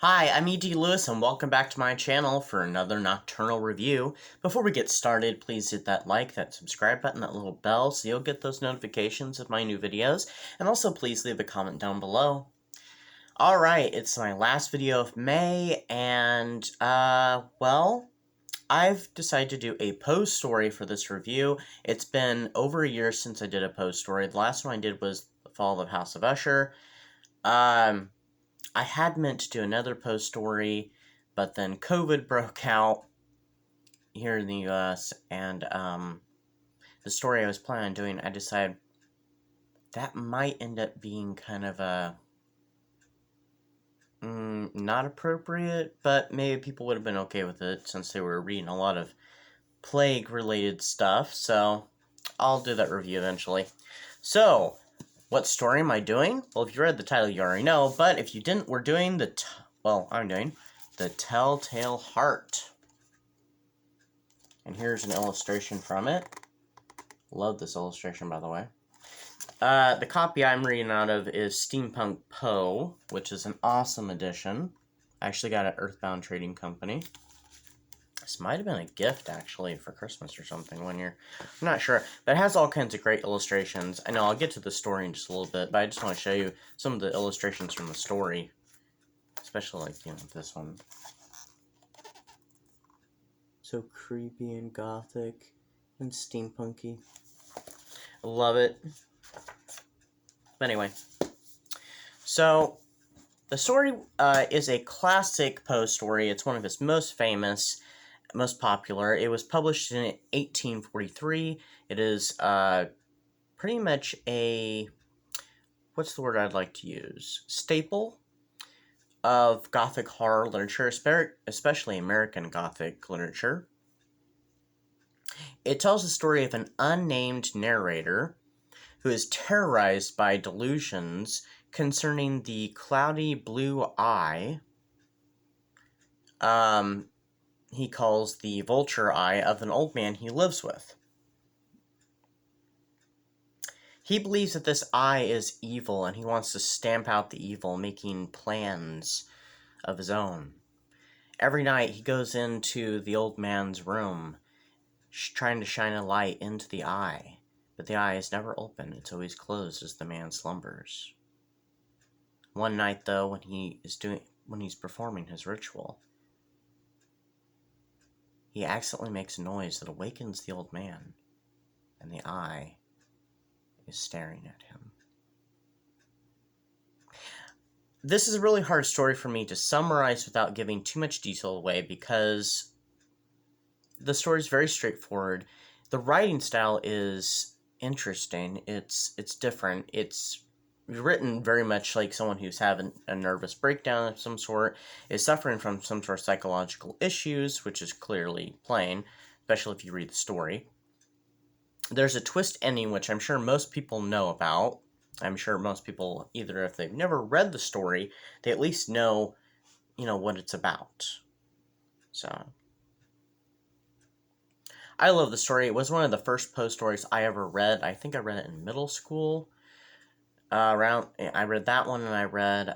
Hi, I'm E.D. Lewis, and welcome back to my channel for another nocturnal review. Before we get started, please hit that like, that subscribe button, that little bell, so you'll get those notifications of my new videos, and also please leave a comment down below. Alright, it's my last video of May, and, well, I've decided to do a Poe story for this review. It's been over a year since I did a Poe story. The last one I did was The Fall of the House of Usher. I had meant to do another Poe story, but then COVID broke out here in the US, and the story I was planning on doing, I decided that might end up being kind of a not appropriate, but maybe people would have been okay with it since they were reading a lot of plague-related stuff, so I'll do that review eventually. So, what story am I doing? Well, if you read the title, you already know, but if you didn't, we're doing I'm doing The Telltale Heart. And here's an illustration from it. Love this illustration, by the way. The copy I'm reading out of is Steampunk Poe, which is an awesome edition. I actually got it at Earthbound Trading Company. This might have been a gift, actually, for Christmas or something one year. I'm not sure, but it has all kinds of great illustrations. I know I'll get to the story in just a little bit, but I just want to show you some of the illustrations from the story. Especially, like, this one. So creepy and gothic and steampunky. I love it. But anyway. So, the story is a classic Poe story. It's one of his most famous, most popular. It was published in 1843. It is pretty much a, what's the word I'd like to use? Staple of Gothic horror literature, especially American Gothic literature. It tells the story of an unnamed narrator who is terrorized by delusions concerning the cloudy blue eye he calls the vulture eye of an old man he lives with. He believes that this eye is evil, and he wants to stamp out the evil, making plans of his own. Every night, he goes into the old man's room, trying to shine a light into the eye, but the eye is never open. It's always closed as the man slumbers. One night, though, when he's performing his ritual, he accidentally makes a noise that awakens the old man, and the eye is staring at him. This is a really hard story for me to summarize without giving too much detail away because the story is very straightforward. The writing style is interesting. It's different. It's written very much like someone who's having a nervous breakdown of some sort, is suffering from some sort of psychological issues, which is clearly plain, especially if you read the story. There's a twist ending, which I'm sure most people know about. I'm sure most people, either if they've never read the story, they at least know, what it's about. So, I love the story. It was one of the first Poe stories I ever read. I think I read it in middle school. I read that one, and I read,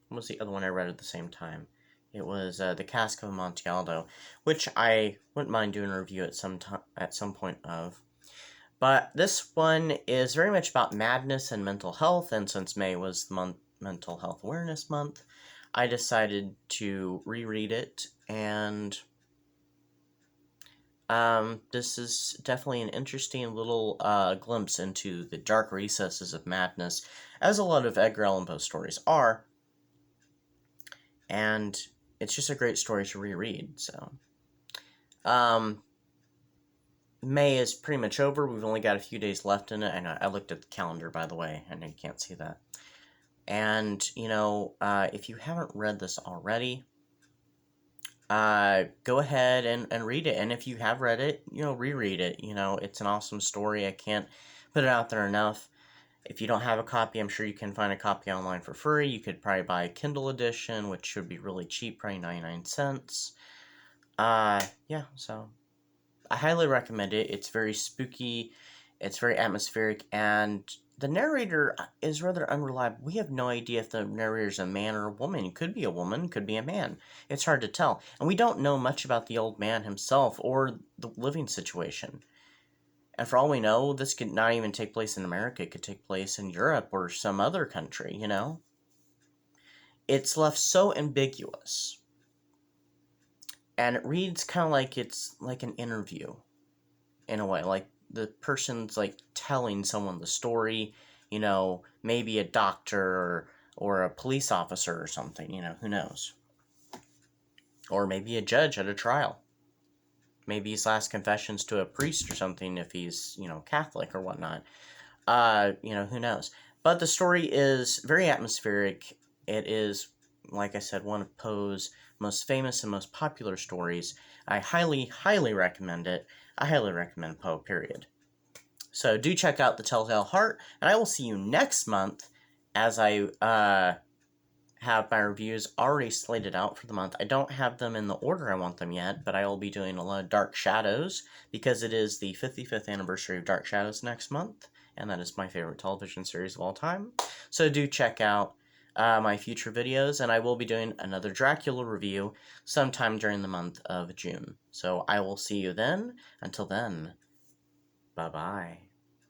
what was the other one I read at the same time? It was The Cask of Amontillado, which I wouldn't mind doing a review at some point of. But this one is very much about madness and mental health, and since May was the Mental Health Awareness Month, I decided to reread it, and this is definitely an interesting little glimpse into the dark recesses of madness, as a lot of Edgar Allan Poe stories are, and it's just a great story to reread, so. May is pretty much over. We've only got a few days left in it. I looked at the calendar, by the way. I know you can't see that. And, if you haven't read this already, go ahead and read it. And if you have read it, reread it. It's an awesome story. I can't put it out there enough. If you don't have a copy, I'm sure you can find a copy online for free. You could probably buy a Kindle edition, which should be really cheap, probably 99 cents. Yeah, so I highly recommend it. It's very spooky, it's very atmospheric, and the narrator is rather unreliable. We have no idea if the narrator is a man or a woman. It could be a woman, could be a man. It's hard to tell. And we don't know much about the old man himself or the living situation. And for all we know, this could not even take place in America. It could take place in Europe or some other country, you know? It's left so ambiguous. And it reads kind of like it's like an interview, in a way. Like the person's like telling someone the story, you know, maybe a doctor or a police officer or something, you know, who knows? Or maybe a judge at a trial. Maybe his last confessions to a priest or something if he's, you know, Catholic or whatnot. You know, who knows? But the story is very atmospheric. It is, like I said, one of Poe's most famous and most popular stories. I highly, highly recommend it. I highly recommend Poe, period. So do check out The Telltale Heart, and I will see you next month as I have my reviews already slated out for the month. I don't have them in the order I want them yet, but I will be doing a lot of Dark Shadows because it is the 55th anniversary of Dark Shadows next month, and that is my favorite television series of all time. So do check out my future videos, and I will be doing another Dracula review sometime during the month of June. So I will see you then. Until then, bye-bye.